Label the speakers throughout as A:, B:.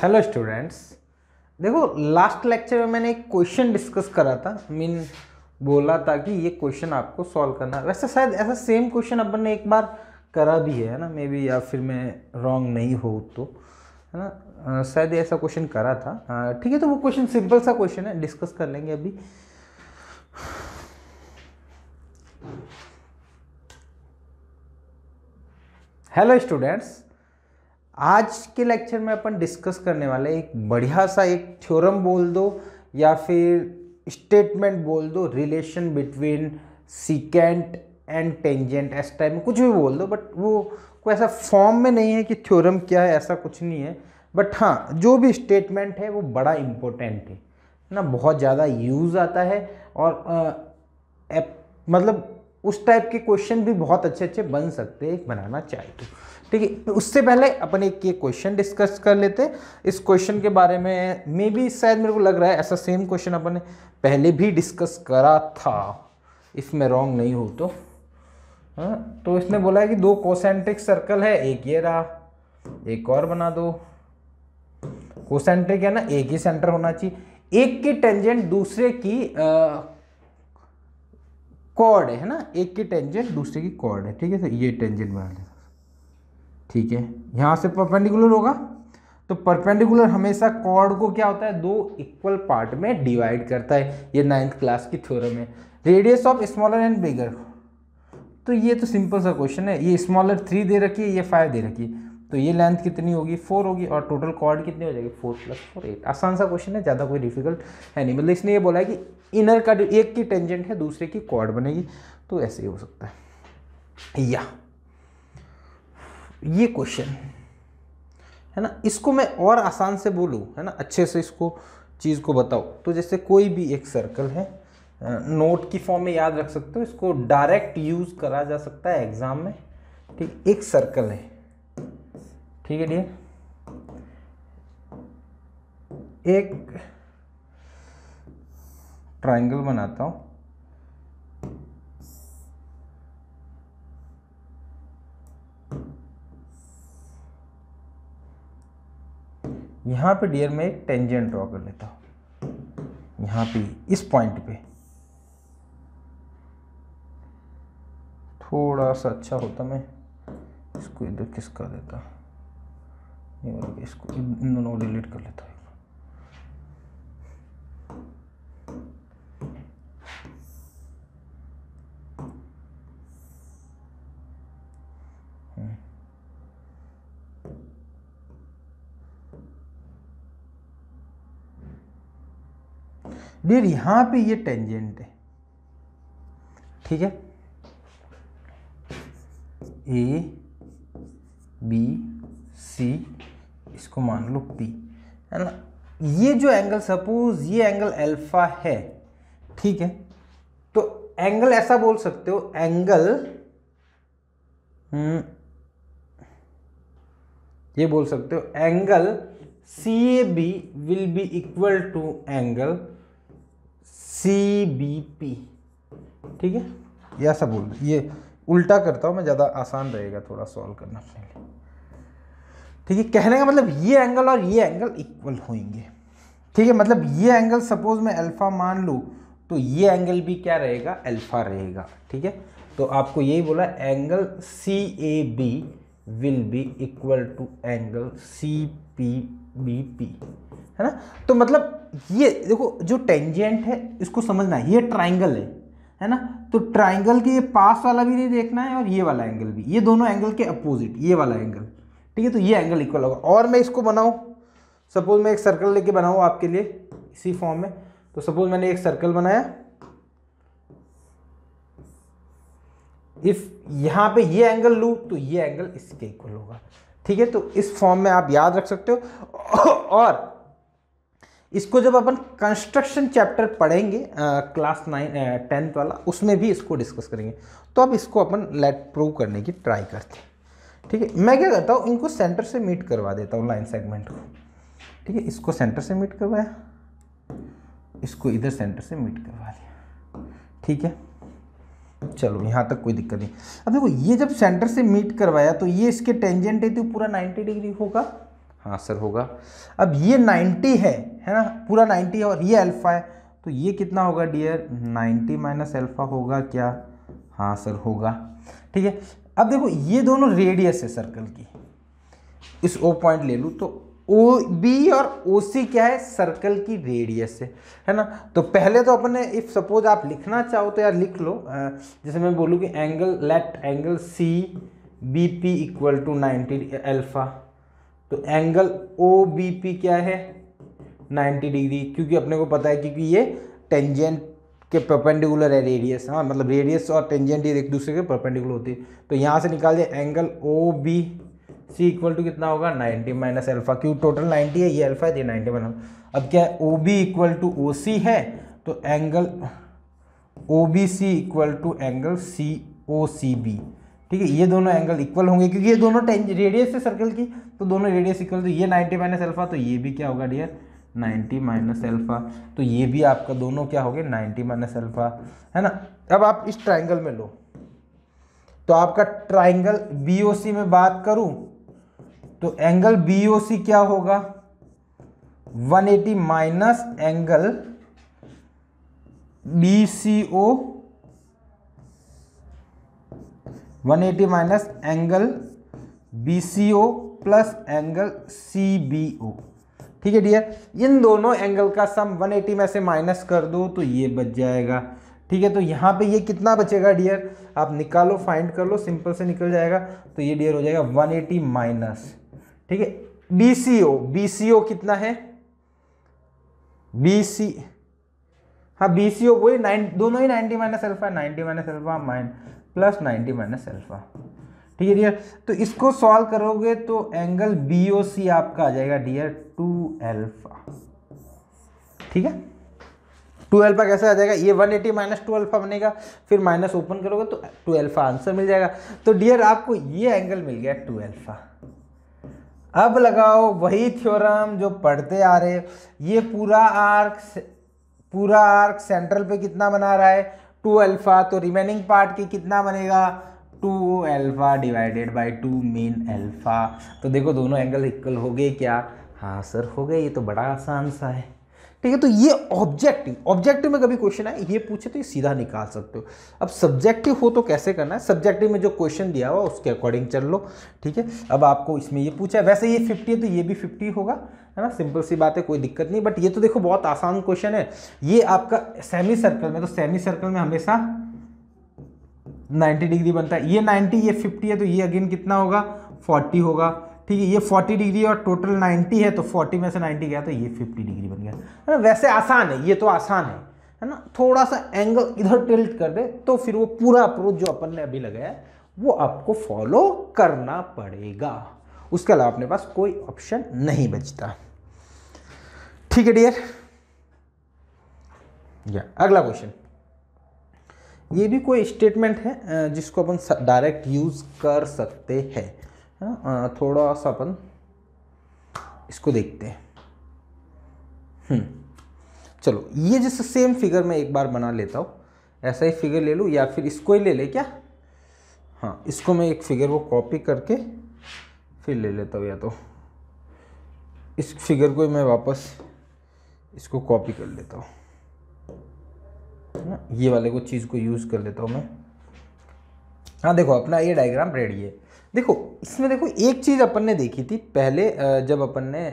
A: Hello students, देखो last lecture में मैंने एक क्वेश्चन डिस्कस करा था। बोला था कि ये क्वेश्चन आपको सॉल्व करना है। वैसे शायद ऐसा सेम क्वेश्चन अपन ने एक बार करा भी है ना, मे बी, या फिर मैं रॉन्ग नहीं हो तो, है ना। शायद ऐसा क्वेश्चन करा था। ठीक है, तो वो क्वेश्चन सिंपल सा क्वेश्चन है, डिस्कस कर लेंगे अभी। हेलो स्टूडेंट्स, आज के लेक्चर में अपन डिस्कस करने वाले एक बढ़िया सा एक थ्योरम बोल दो या फिर स्टेटमेंट बोल दो, relation between secant and tangent, ऐसे टाइप में कुछ भी बोल दो, बट वो कोई ऐसा फॉर्म में नहीं है कि थ्योरम क्या है, ऐसा कुछ नहीं है। बट हाँ, जो भी स्टेटमेंट है वो बड़ा इम्पोर्टेंट है ना, बहुत ज़्यादा यूज़ आता है। और मतलब उस टाइप के क्वेश्चन भी बहुत अच्छे अच्छे बन सकते हैं बनाना चाहे तो। ठीक है, उससे पहले अपन एक ये क्वेश्चन डिस्कस कर लेते हैं। इस क्वेश्चन के बारे में मे बी शायद मेरे को लग रहा है ऐसा सेम क्वेश्चन अपन ने पहले भी डिस्कस करा था, इसमें रॉन्ग नहीं हो तो। हाँ, तो इसने बोला है कि दो कोसेंट्रिक सर्कल है, एक ये रहा, एक और बना दो। कोसेंट्रिक है ना, एक ही सेंटर होना चाहिए, एक की टेंजेंट दूसरे की कॉर्ड है ना, एक की टेंजेंट दूसरे की कॉर्ड है। ठीक है, तो ये टेंजेंट बना लेगा। ठीक है, यहां से परपेंडिकुलर होगा, तो परपेंडिकुलर हमेशा कॉर्ड को क्या होता है, दो इक्वल पार्ट में डिवाइड करता है। ये 9th क्लास की थ्योरम है। Radius of smaller and bigger, तो ये तो सिंपल सा क्वेश्चन है। ये स्मॉलर 3 दे रखी है, ये 5 दे रखी है, तो ये लेंथ कितनी होगी, 4 होगी, और टोटल कॉर्ड कितनी हो जाएगी, 4 + 4 8। आसान सा क्वेश्चन है, ज़्यादा कोई डिफिकल्ट है नहीं। मतलब इसने ये बोला है कि इनर का जो एक की टेंजेंट है दूसरे की कॉर्ड बनेगी, तो ऐसे ही हो सकता है। या ये क्वेश्चन है ना, इसको मैं और आसान से बोलूँ, है ना, अच्छे से इसको चीज़ को बताओ, तो जैसे कोई भी एक सर्कल है, नोट की फॉर्म में याद रख सकते हो, इसको डायरेक्ट यूज़ करा जा सकता है एग्जाम में। ठीक, एक सर्कल है, ठीक है डियर, एक ट्रायंगल बनाता हूँ। यहाँ पे डियर मैं एक टेंजेंट ड्रॉ कर लेता हूँ, यहाँ पे इस पॉइंट पे। थोड़ा सा अच्छा होता मैं इसको इधर किसका देता, इसको इन दोनों डिलीट कर लेता हूँ। डियर यहां पे ये टेंजेंट है, ठीक है, ए बी सी, इसको मान लो पी, है ना। ये जो एंगल, सपोज ये एंगल अल्फा है, ठीक है, तो एंगल ऐसा बोल सकते हो, एंगल ये बोल सकते हो, angle C A B will be equal to angle C B P. ठीक है, ये ऐसा बोल, ये उल्टा करता हूं मैं, ज़्यादा आसान रहेगा थोड़ा सॉल्व करना अपने लिए। ठीक है, कहने का मतलब ये एंगल और ये एंगल इक्वल होंगे। ठीक है, मतलब ये एंगल सपोज मैं अल्फा मान लूँ, तो ये एंगल भी क्या रहेगा, अल्फा रहेगा। ठीक है, तो आपको यही बोला, angle C A B will be equal to angle C P B P, है ना। तो मतलब ये देखो, जो टेंजेंट है इसको समझना है, ये ट्राइंगल है ना, तो ट्राइंगल के ये पास वाला भी नहीं देखना है, और ये वाला एंगल भी, ये दोनों एंगल के अपोजिट ये वाला एंगल। ठीक है, तो ये एंगल इक्वल होगा। और मैं इसको बनाऊं, सपोज मैं एक सर्कल लेके बनाऊं आपके लिए इसी फॉर्म में, तो सपोज मैंने एक सर्कल बनाया, इफ यहां पे ये एंगल लूं तो ये एंगल इसके इक्वल होगा। ठीक है, तो इस फॉर्म में आप याद रख सकते हो। और इसको जब अपन कंस्ट्रक्शन चैप्टर पढ़ेंगे क्लास 10th वाला, उसमें भी इसको डिस्कस करेंगे। तो अब इसको अपन लेट प्रूव करने की ट्राई करते हैं। ठीक है, मैं क्या करता हूँ, इनको सेंटर से मीट करवा देता हूँ, लाइन सेगमेंट को। ठीक है, इसको सेंटर से मीट करवाया, इसको इधर सेंटर से मीट करवा लिया। ठीक है, चलो यहाँ तक कोई दिक्कत नहीं। अब देखो, ये जब सेंटर से मीट करवाया तो ये इसके टेंजेंट है, तो पूरा 90 डिग्री होगा। हाँ सर होगा। अब ये 90 है ना, पूरा 90 है और ये अल्फा है, तो ये कितना होगा डियर, 90 माइनस अल्फा होगा क्या, हाँ सर होगा। ठीक है, अब देखो ये दोनों रेडियस है सर्कल की, इस O पॉइंट ले लूँ तो ओ बी और ओ सी क्या है, सर्कल की रेडियस है ना। तो पहले तो अपन ने, इफ सपोज आप लिखना चाहो तो यार लिख लो, जैसे मैं बोलूँ कि angle, let angle C B P equal to 90 alpha, तो एंगल ओ बी पी क्या है 90 डिग्री, क्योंकि अपने को पता है क्योंकि ये टेंजेंट के परपेंडिकुलर है रेडियस, हाँ मतलब रेडियस और टेंजेंट ये एक दूसरे के परपेंडिकुलर होती है। तो यहाँ से निकाल दिया angle O B C equal to कितना होगा 90 माइनस अल्फा, क्यों टोटल 90 है, ये अल्फा है, ये 90 माइनस। अब क्या है, O B equal to O C है, तो angle O B C equal to angle C O C B. ठीक है, ये दोनों एंगल इक्वल होंगे क्योंकि ये दोनों रेडियस है सर्कल की, तो दोनों रेडियस इक्वल, तो ये 90 माइनस अल्फा, तो ये भी क्या होगा डियर 90 माइनस अल्फा, तो ये भी आपका दोनों क्या हो गए 90 माइनस अल्फा, है ना। अब आप इस ट्राइंगल में लो, तो आपका ट्राइंगल बीओसी में बात करूं तो एंगल बीओसी क्या होगा 180 minus angle BCO, 180 minus angle BCO plus angle CBO. ठीक है डियर, इन दोनों एंगल का सम 180 में से माइनस कर दो तो ये बच जाएगा। ठीक है, तो यहाँ पे ये कितना बचेगा डियर, आप निकालो, फाइंड कर लो, सिंपल से निकल जाएगा। तो ये डियर हो जाएगा 180 माइनस, ठीक है, बीसीओ, बीसीओ कितना है बीसी, हाँ बीसीओ वही 9, दोनों ही 90 minus alpha, 90 minus alpha plus 90 minus alpha. ठीक है डियर, तो इसको सॉल्व करोगे तो एंगल बीओसी आपका आ जाएगा डियर 2 अल्फा। ठीक है, 2 अल्फा कैसे आ जाएगा, ये 180 माइनस 2 अल्फा बनेगा, फिर माइनस ओपन करोगे तो 2 अल्फा आंसर मिल जाएगा। तो डियर आपको ये एंगल मिल गया 2 अल्फा। अब लगाओ वही थ्योरम जो पढ़ते आ रहे, ये पूरा आर्क सेंट्रल पे कितना बना रहा है 2 अल्फा, तो रिमेनिंग पार्ट की कितना बनेगा 2 alpha divided by 2 mean alpha. तो देखो दोनों एंगल इक्वल हो गए क्या, हाँ सर हो गए, ये तो बड़ा आसान सा है। ठीक है, तो ये ऑब्जेक्टिव में कभी क्वेश्चन आए ये पूछे तो ये सीधा निकाल सकते हो। अब सब्जेक्टिव हो तो कैसे करना है, सब्जेक्टिव में जो क्वेश्चन दिया हुआ उसके अकॉर्डिंग चल लो। ठीक है, अब आपको इसमें ये पूछा है, वैसे ये 50 है तो ये भी 50 होगा, है ना, सिंपल सी बात है, कोई दिक्कत नहीं। बट ये तो देखो बहुत आसान क्वेश्चन है, ये आपका सेमी सर्कल में, तो सेमी सर्कल में हमेशा 90 डिग्री बनता है, ये 90 ये 50 है, तो ये अगेन कितना होगा 40 होगा। ठीक है, ये 40 डिग्री और टोटल 90 है, तो 40 में से 90 गया तो ये 50 डिग्री बन गया, है ना। वैसे आसान है, ये तो आसान है ना, थोड़ा सा एंगल इधर टिल्ट कर दे तो फिर वो पूरा अप्रोच जो अपन ने अभी लगाया है वो आपको फॉलो करना पड़ेगा, उसके अलावा अपने पास कोई ऑप्शन नहीं बचता। ठीक है डियर, अगला क्वेश्चन, ये भी कोई स्टेटमेंट है जिसको अपन डायरेक्ट यूज कर सकते हैं, थोड़ा सा अपन इसको देखते हैं। चलो ये जैसे सेम फिगर में एक बार बना लेता हूँ, ऐसा ही फिगर ले लूँ या फिर इसको ही ले ले क्या, हाँ इसको मैं एक फिगर को कॉपी करके फिर ले लेता हूँ, या तो इस फिगर को मैं वापस इसको कॉपी कर लेता हूँ, ये वाले को चीज़ को यूज़ कर लेता हूँ मैं। हाँ देखो अपना ये डायग्राम रेडी है। देखो इसमें देखो एक चीज़ अपन ने देखी थी पहले, जब अपन ने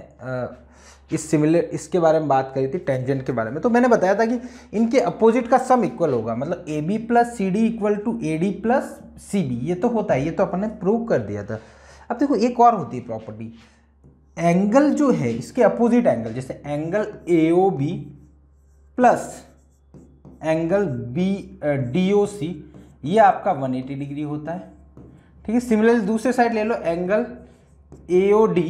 A: इसके बारे में बात करी थी टेंजेंट के बारे में, तो मैंने बताया था कि इनके अपोजिट का सम इक्वल होगा, मतलब A B plus C D equal to A D plus C B, ये तो होता है, ये तो अपन ने प्रूव कर दिया था। अब देखो एक और होती है प्रॉपर्टी, एंगल जो है इसके अपोजिट एंगल, जैसे angle A O B plus angle B D O C, ये आपका 180 डिग्री होता है। ठीक है, सिमिलरली दूसरे साइड ले लो angle A O D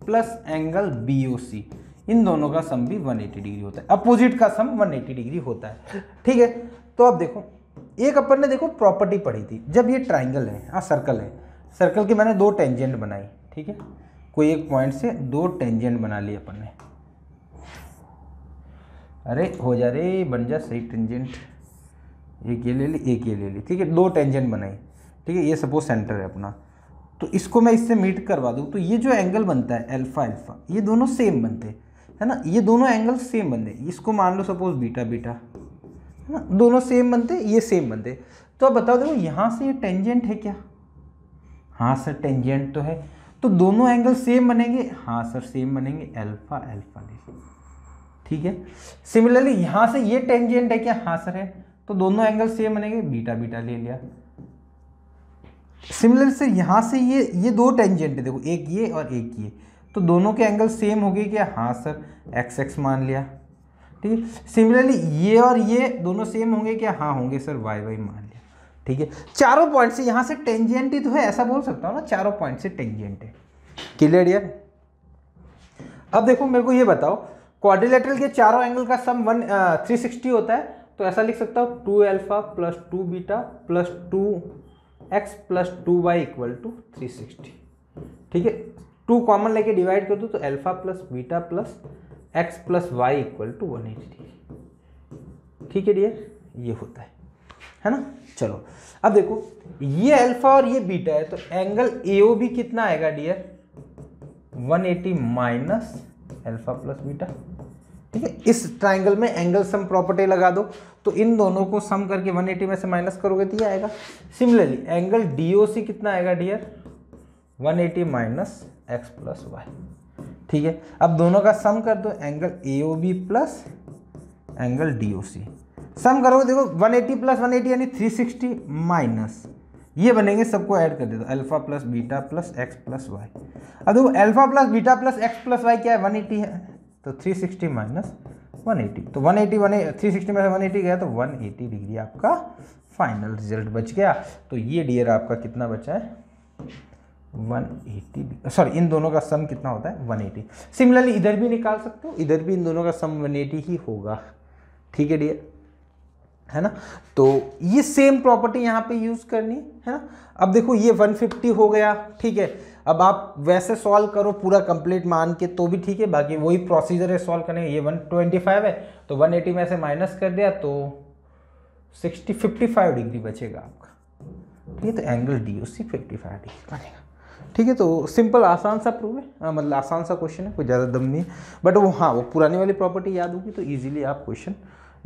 A: plus angle B O C, इन दोनों का सम भी 180 डिग्री होता है, अपोजिट का सम 180 डिग्री होता है। ठीक है, तो अब देखो एक अपन ने देखो प्रॉपर्टी पढ़ी थी, जब ये ट्राइंगल है, सर्कल है, सर्कल की मैंने 2 टेंजेंट बनाई, ठीक है, कोई एक पॉइंट से 2 टेंजेंट बना लिए अपन ने, अरे हो जा रे बन जा सही टेंजेंट, एक ये ले ली एक ये ले ली, ठीक है, 2 टेंजेंट बनाई। ठीक है, ये सपोज सेंटर है अपना, तो इसको मैं इससे मीट करवा दूँ तो ये जो एंगल बनता है अल्फा अल्फा, ये दोनों सेम बनते हैं, है ना, ये दोनों एंगल सेम बनते हैं। इसको मान लो सपोज बीटा बीटा, है ना, दोनों सेम बनते, ये सेम बनते। तो अब बताओ, देखो यहाँ से ये टेंजेंट है क्या? हाँ सर टेंजेंट तो है, तो दोनों एंगल सेम बनेंगे। हाँ सर सेम बनेंगे, अल्फा अल्फा ले, ठीक है। सिमिलरली यहाँ से ये टेंजेंट है क्या? हाँ सर है, तो दोनों एंगल सेम बनेंगे, बीटा बीटा ले लिया। सिमिलर से यहाँ से ये दो टेंजेंट है, देखो एक ये और एक ये, तो दोनों के एंगल सेम हो गए क्या? हाँ सर, एक्स एक्स मान लिया, ठीक है। सिमिलरली ये और ये दोनों सेम होंगे क्या? हाँ होंगे सर, वाई वाई मान लिया, ठीक है। चारों पॉइंट से यहाँ से टेंजेंट ही तो है, ऐसा बोल सकता हूँ ना, चारों पॉइंट से टेंजेंट है। क्लियर यार? अब देखो मेरे को ये बताओ, क्वाड्रिलेटरल के चारों एंगल का सम 360 होता है, तो ऐसा लिख सकता हूँ 2 alpha plus 2 beta plus 2 x plus 2 y equal to 360, ठीक है। 2 कॉमन लेके डिवाइड कर दो तो alpha plus beta plus x plus y equal to 180, ठीक है डियर, ये होता है ना। चलो अब देखो, ये अल्फा और ये बीटा है, तो एंगल AOB कितना आएगा dear? 180 minus alpha plus beta, ठीक है। इस ट्राइंगल में एंगल सम प्रॉपर्टी लगा दो, तो इन दोनों को सम करके 180 में से माइनस करोगे तो ये आएगा। सिमिलरली एंगल DOC कितना आएगा dear? 180 minus x plus y, ठीक है। अब दोनों का सम कर दो, angle AOB plus angle DOC, sum करोगे देखो 180 प्लस 180 यानी 360 माइनस ये बनेंगे, सबको ऐड कर दे दो, alpha plus beta plus x plus y. अब देखो alpha plus beta plus x plus y क्या है? 180 है, तो 360 माइनस 180, तो 360 में से 180 गया तो 180 डिग्री आपका फाइनल रिजल्ट बच गया। तो ये डियर आपका कितना बचा है? 180, सॉरी इन दोनों का सम कितना होता है? 180। सिमिलरली इधर भी निकाल सकते हो, इधर भी इन दोनों का सम 180 ही होगा, ठीक है डियर, है ना। तो ये सेम प्रॉपर्टी यहाँ पे यूज करनी है ना। अब देखो ये 150 हो गया, ठीक है। अब आप वैसे सॉल्व करो पूरा कंप्लीट मान के तो भी ठीक है, बाकी वही प्रोसीजर है सॉल्व करने। ये 125 है, तो 180 में से माइनस कर दिया तो 55 डिग्री बचेगा आपका, ठीक है। तो एंगल DOC 55 डिग्री बनेगा, ठीक है। तो सिंपल आसान सा प्रूव है, मतलब आसान सा क्वेश्चन है, कोई ज़्यादा दम नहीं है, बट वो हाँ वो पुरानी वाली प्रॉपर्टी याद होगी तो ईजिली आप क्वेश्चन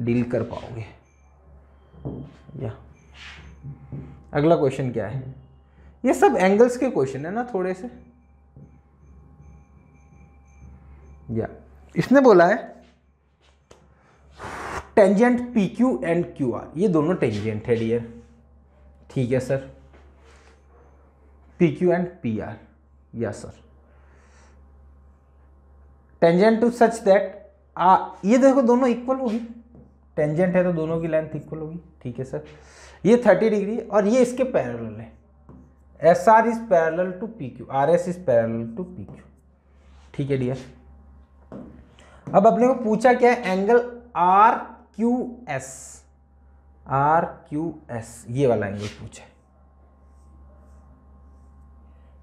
A: डील कर पाओगे। या अगला क्वेश्चन क्या है? ये सब एंगल्स के क्वेश्चन है ना थोड़े से। या इसने बोला है टेंजेंट PQ एंड QR, ये दोनों टेंजेंट है डियर, ठीक है sir. PQ and PR, yes sir. Tangent to such that ये देखो दोनों इक्वल होगी, टेंजेंट है तो दोनों की लेंथ इक्वल होगी, ठीक है सर। ये 30 डिग्री और ये इसके पैरेलल है, SR is parallel to PQ, RS is parallel to PQ, ठीक है डियर। अब अपने को पूछा क्या है? एंगल RQS, ये वाला एंगल पूछा है,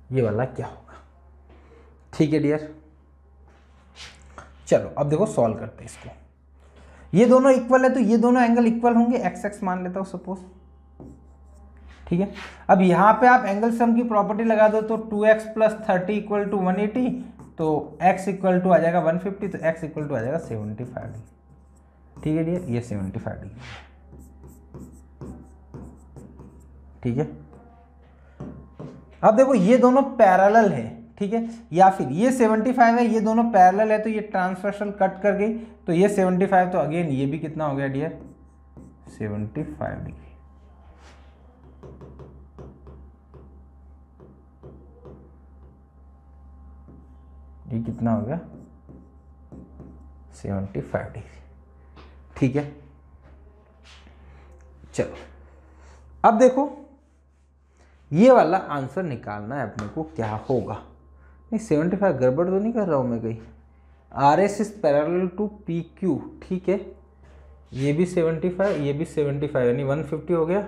A: ये वाला क्या होगा, ठीक है डियर। चलो अब देखो सॉल्व करते हैं इसको। ये दोनों इक्वल है तो ये दोनों एंगल इक्वल होंगे, एक्स एक्स मान लेता हूं सपोज, ठीक है। अब यहाँ पे आप एंगल सम की प्रॉपर्टी लगा दो तो 2x प्लस 30 इक्वल टू 180, तो x इक्वल टू आ जाएगा 150, तो x इक्वल टू आ जाएगा 75 डिग्री, ठीक है डियर, ये 75 डिग्री, ठीक है। अब देखो ये दोनों पैरेलल है, ठीक है, या फिर ये 75 है, ये दोनों पैरेलल है तो ये ट्रांसवर्सल कट कर गई, तो ये 75, तो अगेन ये भी कितना हो गया डियर? 75 डिग्री, ये कितना हो गया? 75 डिग्री, ठीक है। चलो अब देखो ये वाला आंसर निकालना है अपने को, क्या होगा? नहीं 75 गड़बड़ तो नहीं कर रहा हूँ मैं कहीं? RS is parallel to PQ, ठीक है, ये भी 75, ये भी 75, यानी 150 हो गया,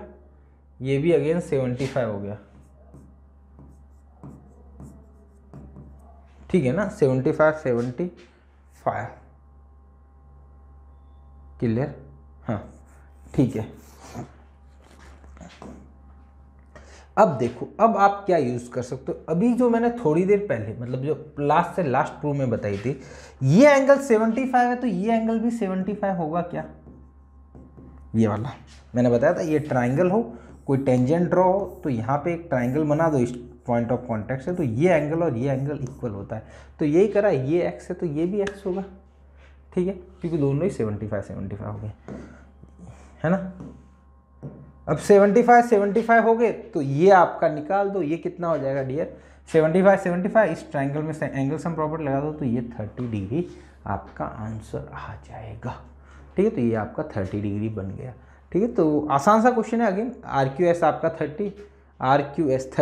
A: ये भी अगेन 75 हो गया, ठीक है ना। 75 क्लियर, हाँ ठीक है। अब देखो, अब आप क्या यूज़ कर सकते हो, अभी जो मैंने थोड़ी देर पहले मतलब जो लास्ट से लास्ट प्रूफ में बताई थी, ये एंगल 75 है तो ये एंगल भी 75 होगा क्या, ये वाला मैंने बताया था। ये ट्राइंगल हो, कोई टेंजेंट ड्रॉ हो, तो यहाँ पे एक ट्राइंगल बना दो इस पॉइंट ऑफ कॉन्टेक्ट से, तो ये एंगल और ये एंगल इक्वल होता है। तो यही करा, ये एक्स है तो ये भी एक्स होगा, ठीक है, क्योंकि दोनों ही 75 हो गए, है ना। अब 75 हो गए तो ये आपका निकाल दो, ये कितना हो जाएगा डियर, 75 इस ट्राइंगल में से एंगल सम प्रॉपर्टी लगा दो तो ये 30 डिग्री आपका आंसर आ जाएगा, ठीक है। तो ये आपका 30 डिग्री बन गया, ठीक है। तो आसान सा क्वेश्चन है, अगेन RQS आपका 30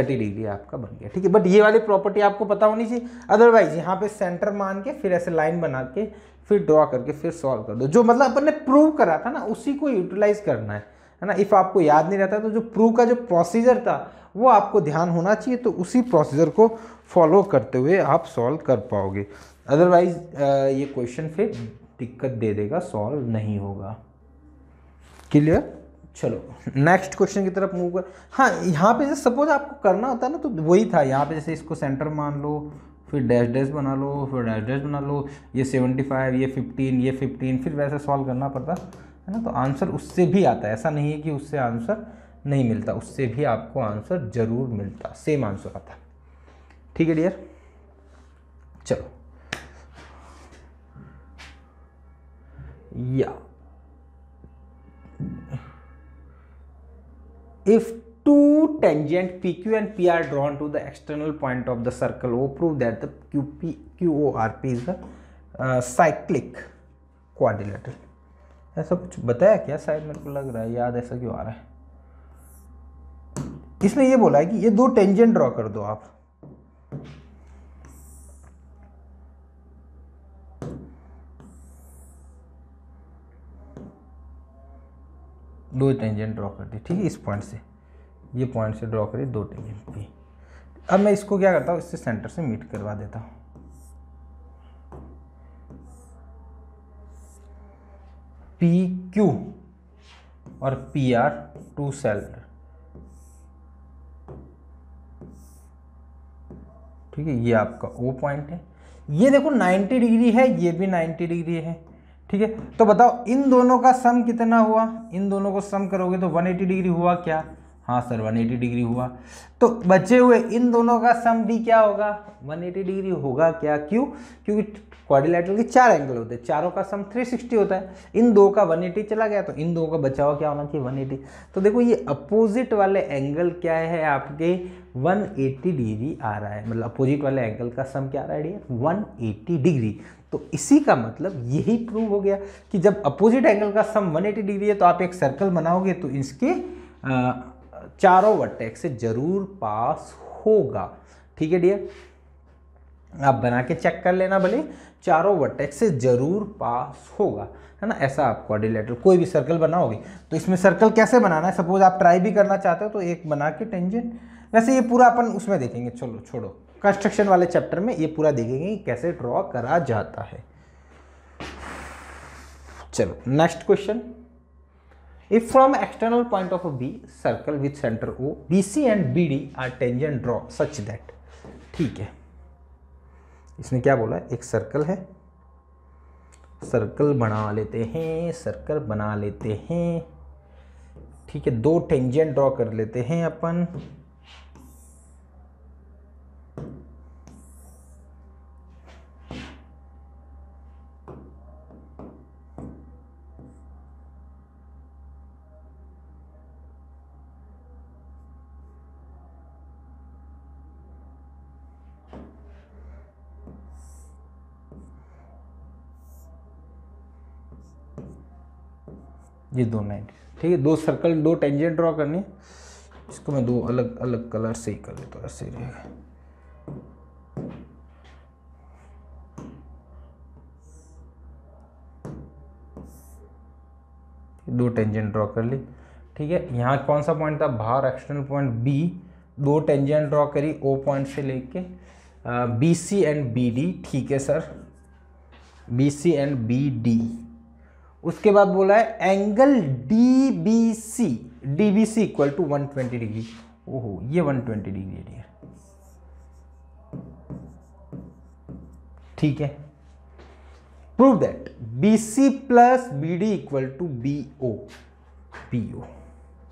A: डिग्री आपका बन गया, ठीक है। बट ये वाली प्रॉपर्टी आपको पता होनी चाहिए, अदरवाइज यहाँ पे सेंटर मान के फिर ऐसे लाइन बना के फिर ड्रॉ करके फिर सॉल्व कर दो, जो मतलब अपन ने प्रूव करा था ना उसी को यूटिलाइज करना है ना। इफ़ आपको याद नहीं रहता तो जो प्रूव का जो प्रोसीजर था वो आपको ध्यान होना चाहिए, तो उसी प्रोसीजर को फॉलो करते हुए आप सॉल्व कर पाओगे, अदरवाइज ये क्वेश्चन फिर दिक्कत दे देगा, सॉल्व नहीं होगा। क्लियर। चलो नेक्स्ट क्वेश्चन की तरफ मूव कर। हाँ, यहाँ पे जैसे सपोज आपको करना होता है ना तो वही था, यहाँ पे जैसे इसको सेंटर मान लो, फिर डैश डैश बना लो, फिर डैश डैश बना लो, ये 75, ये 15, ये 15, फिर वैसे सॉल्व करना पड़ता है ना। तो आंसर उससे भी आता है, ऐसा नहीं है कि उससे आंसर नहीं मिलता, उससे भी आपको आंसर जरूर मिलता, सेम आंसर आता, ठीक है डियर। चलो या if two tangent PQ and P are drawn to the external point of the circle O, prove that the QORP is the cyclic quadrilateral। ऐसा कुछ बताया क्या, शायद मेरे को लग रहा है याद, ऐसा क्यों आ रहा है। इसने ये बोला है कि ये दो टेंजेंट ड्रॉ कर दो आप, दो टेंजेंट ड्रॉ कर दी, ठीक है। इस पॉइंट से, ये पॉइंट से ड्रॉ करिए दो टेंजेंट पी। अब मैं इसको क्या करता हूँ, इससे सेंटर से मीट करवा देता हूँ। PQ और PR टू सेल्फ, ठीक है। ये आपका O पॉइंट है, ये देखो 90 डिग्री है, ये भी 90 डिग्री है, ठीक है। तो बताओ इन दोनों का सम कितना हुआ, इन दोनों को सम करोगे तो 180 डिग्री हुआ क्या, हाँ सर 180 डिग्री हुआ। तो बचे हुए इन दोनों का सम भी क्या होगा, 180 डिग्री होगा क्या, क्यों, क्योंकि क्वाड्रिलेटरल के 4 एंगल होते हैं, चारों का सम 360 होता है, इन दो का 180 चला गया तो इन दो का बचा हुआ क्या होना चाहिए, 180। तो देखो ये अपोजिट वाले एंगल क्या है आपके, 180 डिग्री आ रहा है, मतलब अपोजिट वाले एंगल का सम क्या आ रहा है, 180 डिग्री। तो इसी का मतलब यही प्रूव हो गया कि जब अपोजिट एंगल का सम 180 डिग्री है तो आप एक सर्कल बनाओगे तो इसके चारों वर्टेक्स से जरूर पास होगा, ठीक है डियर। आप बना के चेक कर लेना, भले चारों वर्टेक्स से जरूर पास होगा, है ना। ऐसा आप क्वाड्रिलेटरल कोई भी सर्कल बनाओगे तो इसमें सर्कल कैसे बनाना है, सपोज आप ट्राई भी करना चाहते हो तो एक बना के टेंजेंट, वैसे ये पूरा अपन उसमें देखेंगे, चलो छोड़ो, कंस्ट्रक्शन वाले चैप्टर में ये पूरा देखेंगे कि कैसे ड्रॉ करा जाता है। चलो next question, if from external point of B circle with center O, BC and BD are tangent draw such that, ठीक है। इसने क्या बोला है, एक सर्कल है, सर्कल बना लेते हैं, सर्कल बना लेते हैं, ठीक है। दो टेंजेंट ड्रॉ कर लेते हैं अपन, ये दो 90, ठीक है। दो सर्कल, दो टेंजेंट ड्रॉ करनी है, इसको मैं दो अलग अलग कलर से ही कर लेता हूँ, ऐसे ही रहेगा। दो टेंजेंट ड्रॉ कर ली, ठीक है। यहाँ कौन सा पॉइंट था, बाहर एक्सटर्नल पॉइंट B, दो टेंजेंट ड्रॉ करी O पॉइंट से लेके BC एंड BD, ठीक है सर, BC एंड BD। उसके बाद बोला है angle DBC equal to 120 degree, ओहो ये 120 डिग्री है डियर, ठीक है। Prove that BC plus BD equal to BO, BO,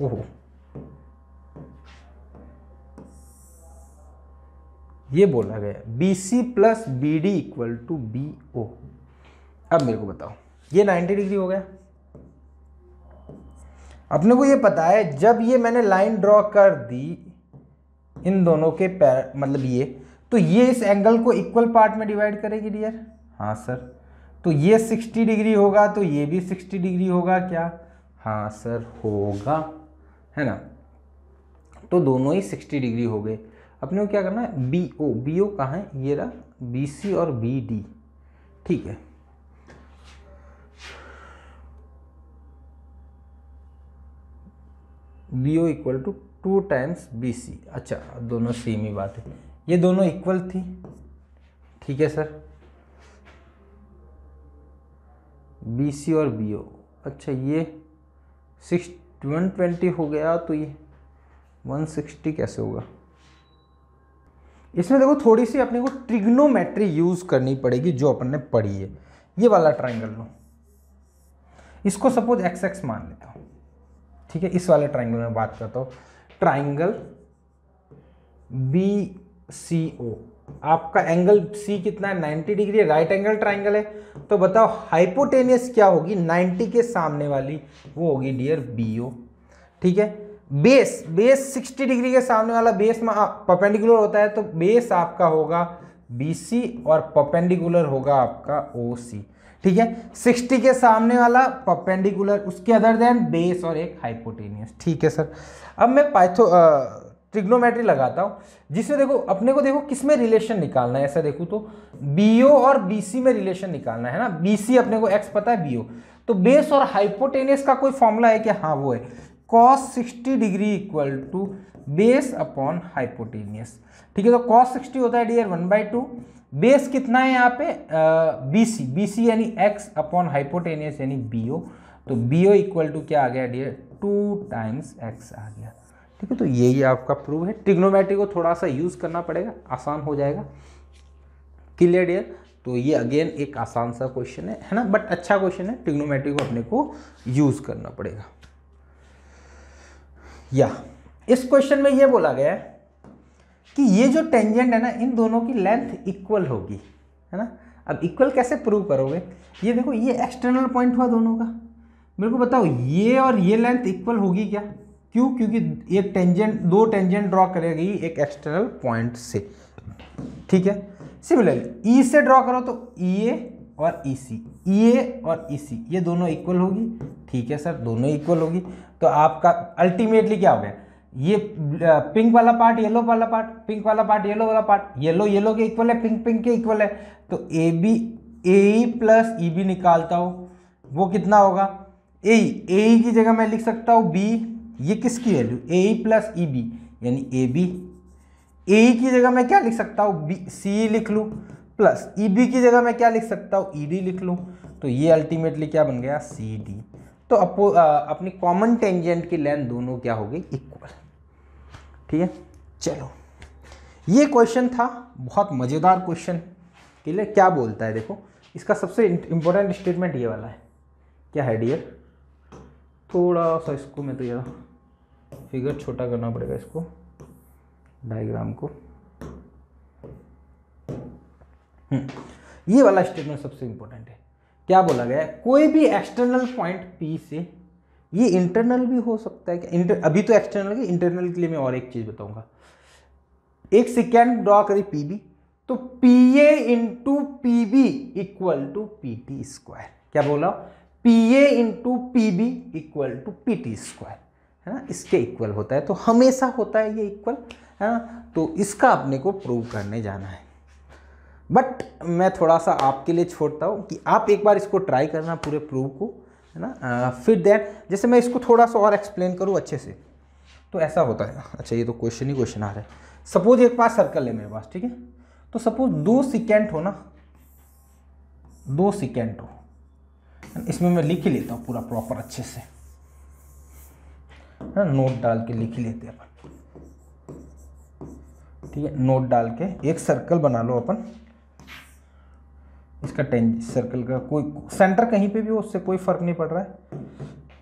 A: ओहो ये बोला गया BC plus BD equal to BO। अब मेरे को बताओ, ये 90 डिग्री हो गया। अपने को ये पता है जब ये मैंने लाइन ड्रॉ कर दी इन दोनों के मतलब ये, तो ये इस एंगल को इक्वल पार्ट में डिवाइड करेगी डियर। हाँ सर, तो ये 60 डिग्री होगा तो ये भी 60 डिग्री होगा क्या? हाँ सर होगा, है ना। तो दोनों ही 60 डिग्री हो गए। अपने को क्या करना है, BO, BO कहाँ है, ये रहा BC और BD, ठीक है। BO equal to 2 times BC। अच्छा दोनों सेम ही बात है, ये दोनों इक्वल थी, ठीक है सर। BC और BO, अच्छा ये 120 हो गया, तो ये 160 कैसे होगा? इसमें देखो थोड़ी सी अपने को ट्रिग्नोमेट्री यूज करनी पड़ेगी जो अपन ने पढ़ी है। ये वाला ट्राइंगल लो, इसको सपोज XX मान लेता हूँ, ठीक है। इस वाले ट्राइंगल में बात करता हूँ, ट्राइंगल BCO, आपका एंगल C कितना है, 90 डिग्री, राइट एंगल ट्राइंगल है। तो बताओ हाइपोटेनियस क्या होगी 90 के सामने वाली, वो होगी डियर BO, ठीक है। बेस 60 डिग्री के सामने वाला बेस में परपेंडिकुलर होता है, तो बेस आपका होगा BC और परपेंडिकुलर होगा आपका OC, ठीक है। 60 के सामने वाला परपेंडिकुलर, उसके अदर देन बेस और एक हाइपोटेनियस, ठीक है सर। अब मैं ट्रिग्नोमेट्री लगाता हूं, जिसमें देखो अपने को देखो किस में रिलेशन निकालना है। ऐसा देखो तो BO और BC में रिलेशन निकालना है ना। BC अपने को x पता है, BO, तो बेस और हाइपोटेनियस का कोई फॉर्मूला है क्या? हाँ वो है, cos 60 degree equal to base upon hypotenuse, ठीक है। तो cos 60 होता है डियर 1/2, बेस कितना है यहाँ पे BC यानी x अपॉन हाइपोटेनियस यानी BO, तो BO इक्वल टू क्या आ गया डियर 2 टाइम्स x आ गया, ठीक है। तो यही आपका प्रूव है। ट्रिग्नोमेट्री को थोड़ा सा यूज करना पड़ेगा, आसान हो जाएगा, क्लियर डियर। तो ये अगेन एक आसान सा क्वेश्चन है ना, बट अच्छा क्वेश्चन है। ट्रिग्नोमेट्री को अपने को यूज करना पड़ेगा। या इस क्वेश्चन में ये बोला गया है कि ये जो टेंजेंट है ना, इन दोनों की लेंथ इक्वल होगी, है ना। अब इक्वल कैसे प्रूव करोगे? ये देखो ये एक्सटर्नल पॉइंट हुआ दोनों का, मेरे को बताओ ये और ये लेंथ इक्वल होगी क्या? क्यों? क्योंकि एक टेंजेंट, दो टेंजेंट ड्रॉ करेगी एक एक्सटर्नल पॉइंट से, ठीक है। सिमिलरली ई से ड्रॉ करो तो EA और EC, EA और EC ये दोनों इक्वल होगी, ठीक है सर, दोनों इक्वल होगी। तो आपका अल्टीमेटली क्या हो गया, ये पिंक वाला पार्ट, येलो वाला पार्ट, पिंक वाला पार्ट, येलो वाला पार्ट, येलो के इक्वल है, पिंक के इक्वल है। तो AE प्लस EB निकालता हूँ, वो कितना होगा AE की जगह मैं लिख सकता हूँ B, ये किसकी वैल्यू AE प्लस EB यानी AB। AE की जगह मैं क्या लिख सकता हूँ CE लिख लूँ, प्लस EB की जगह मैं क्या लिख सकता हूँ ED लिख लूँ। तो ये अल्टीमेटली क्या बन गया CD। तो अपनी कॉमन टेंजेंट की लेंथ दोनों क्या हो गई इक्वल, ठीक है। चलो ये क्वेश्चन था, बहुत मज़ेदार क्वेश्चन के लिए। क्या बोलता है देखो, इसका सबसे इंपॉर्टेंट स्टेटमेंट ये वाला है, क्या है डियर, थोड़ा सा इसको मैं तो यार फिगर छोटा करना पड़ेगा, इसको डायग्राम को। ये वाला स्टेटमेंट सबसे इंपॉर्टेंट है। क्या बोला गया है, कोई भी एक्सटर्नल पॉइंट P से, ये इंटरनल भी हो सकता है क्या, अभी तो एक्सटर्नल के, इंटरनल के लिए मैं और एक चीज बताऊंगा। एक सेकेंड ड्रॉ करी PB, तो PA into PB equal to PT square. क्या बोला, PA into PB equal to PT square, है ना, इसके इक्वल होता है। तो हमेशा होता है ये इक्वल, है ना। तो इसका अपने को प्रूव करने जाना है, बट मैं थोड़ा सा आपके लिए छोड़ता हूँ कि आप एक बार इसको ट्राई करना पूरे प्रूव को, है ना। फिर देन जैसे मैं इसको थोड़ा सा और एक्सप्लेन करूँ अच्छे से, तो ऐसा होता है। अच्छा ये तो क्वेश्चन ही क्वेश्चन आ रहा है। सपोज एक पास सर्कल है मेरे पास, ठीक है। तो सपोज 2 सेकेंड हो ना, 2 सेकेंड हो, इसमें मैं लिख ही लेता हूँ पूरा प्रॉपर अच्छे से, है ना, नोट डाल के लिख ही लेते हैं अपन। ठीक है, नोट डाल के एक सर्कल बना लो अपन, इसका सर्कल का कोई सेंटर कहीं पे भी हो उससे कोई फर्क नहीं पड़ रहा है।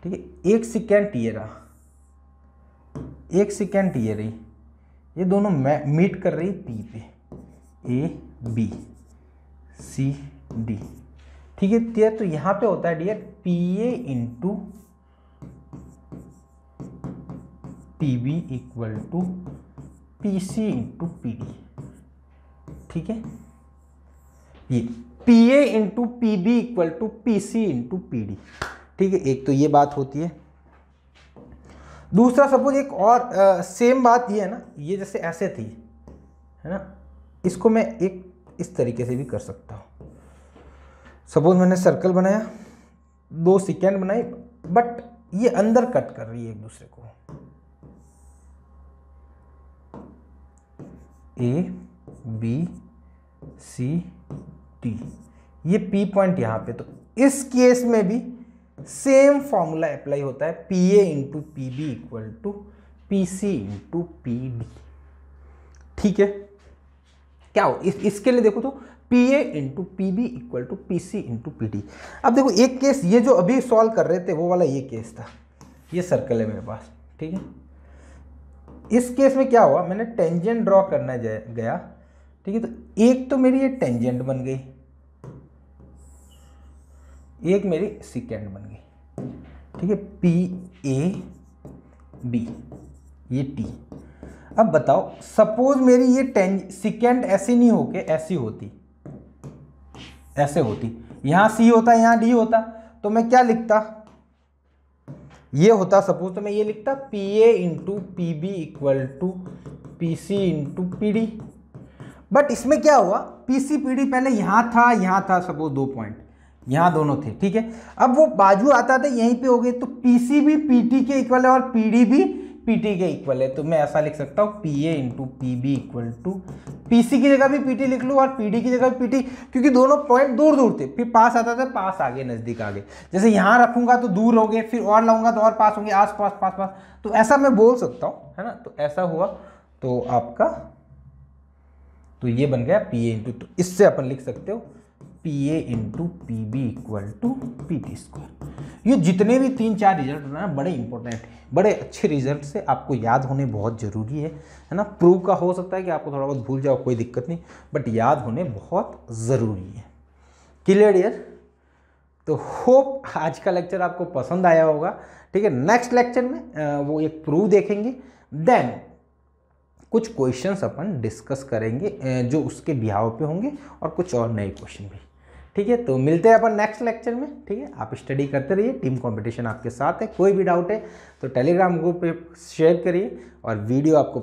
A: ठीक है, एक सेकेंड ये रहा, एक सेकेंड ये रही, ये दोनों मीट कर रही पी पे, ए बी सी डी। ठीक है डियर, तो यहां पे होता है dear P A into P B equal to P C into P D. ठीक है, ये P A into P B equal to P C into P D. ठीक है, एक तो ये बात होती है। दूसरा सपोज एक और सेम बात ये है ना, ये जैसे ऐसे थी है ना, इसको मैं एक इस तरीके से भी कर सकता हूं। सपोज मैंने सर्कल बनाया, 2 सेकेंड बनाई, बट ये अंदर कट कर रही है एक दूसरे को, ए बी सी डी, ये पी पॉइंट यहां पे। तो इस केस में भी सेम फॉर्मूला अप्लाई होता है, P A into P B equal to P C into P D. ठीक है, क्या हो इसके लिए देखो तो P A into P B equal to P C into P D. अब देखो एक केस, ये जो अभी सॉल्व कर रहे थे वो वाला ये केस था, ये सर्कल है मेरे पास। ठीक है, इस केस में क्या हुआ, मैंने टेंजेंट ड्रॉ करना गया। ठीक है, तो एक तो मेरी ये टेंजेंट बन गई, एक मेरी सिकेंड बन गई। ठीक है, पी ए बी, ये टी। अब बताओ सपोज मेरी ये सिकेंड ऐसी नहीं होके ऐसी होती, ऐसे होती, यहां सी होता यहां डी होता, तो मैं क्या लिखता, ये होता सपोज, तो मैं ये लिखता P A into P B equal to P C into P D. But इसमें क्या हुआ, पी सी पी डी पहले यहां था सपोज 2 पॉइंट, यहां दोनों थे। ठीक है, अब वो बाजू आता था यहीं पे हो गए, तो पी सी भी पी टी के इक्वल है और पी डी भी पी टी के इक्वल है। तो मैं ऐसा लिख सकता हूँ P A into P B equal to P C की जगह भी पी टी लिख लूँ और पी डी की जगह भी पी टी, क्योंकि दोनों पॉइंट दूर दूर थे, फिर पास आता था, पास आगे नजदीक आगे। जैसे यहाँ रखूंगा तो दूर हो गए, फिर और लाऊंगा तो और पास होंगे, आस पास पास पास, तो ऐसा मैं बोल सकता हूँ है ना। तो ऐसा हुआ, तो आपका तो ये बन गया पी ए इंटू, तो इससे अपन लिख सकते हो P A into P B equal to P T square. ये जितने भी 3-4 रिजल्ट ना बड़े इंपॉर्टेंट है, बड़े अच्छे रिजल्ट से आपको याद होने बहुत ज़रूरी है ना। प्रूव का हो सकता है कि आपको थोड़ा बहुत भूल जाओ, कोई दिक्कत नहीं, बट याद होने बहुत ज़रूरी है। Clear dear? तो होप आज का लेक्चर आपको पसंद आया होगा। ठीक है, नेक्स्ट लेक्चर में वो एक प्रूव देखेंगे, देन कुछ क्वेश्चंस अपन डिस्कस करेंगे जो उसके बिहाव पे होंगे, और कुछ और नए क्वेश्चन भी। ठीक है, तो मिलते हैं अपन नेक्स्ट लेक्चर में। ठीक है, आप स्टडी करते रहिए, टीम कंपटीशन आपके साथ है। कोई भी डाउट है तो टेलीग्राम ग्रुप पे शेयर करिए, और वीडियो आपको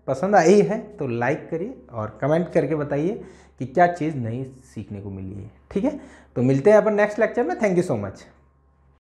A: पसंद आई है तो लाइक करिए और कमेंट करके बताइए कि क्या चीज़ नई सीखने को मिली है। ठीक है, तो मिलते हैं अपन नेक्स्ट लेक्चर में। Thank you so much.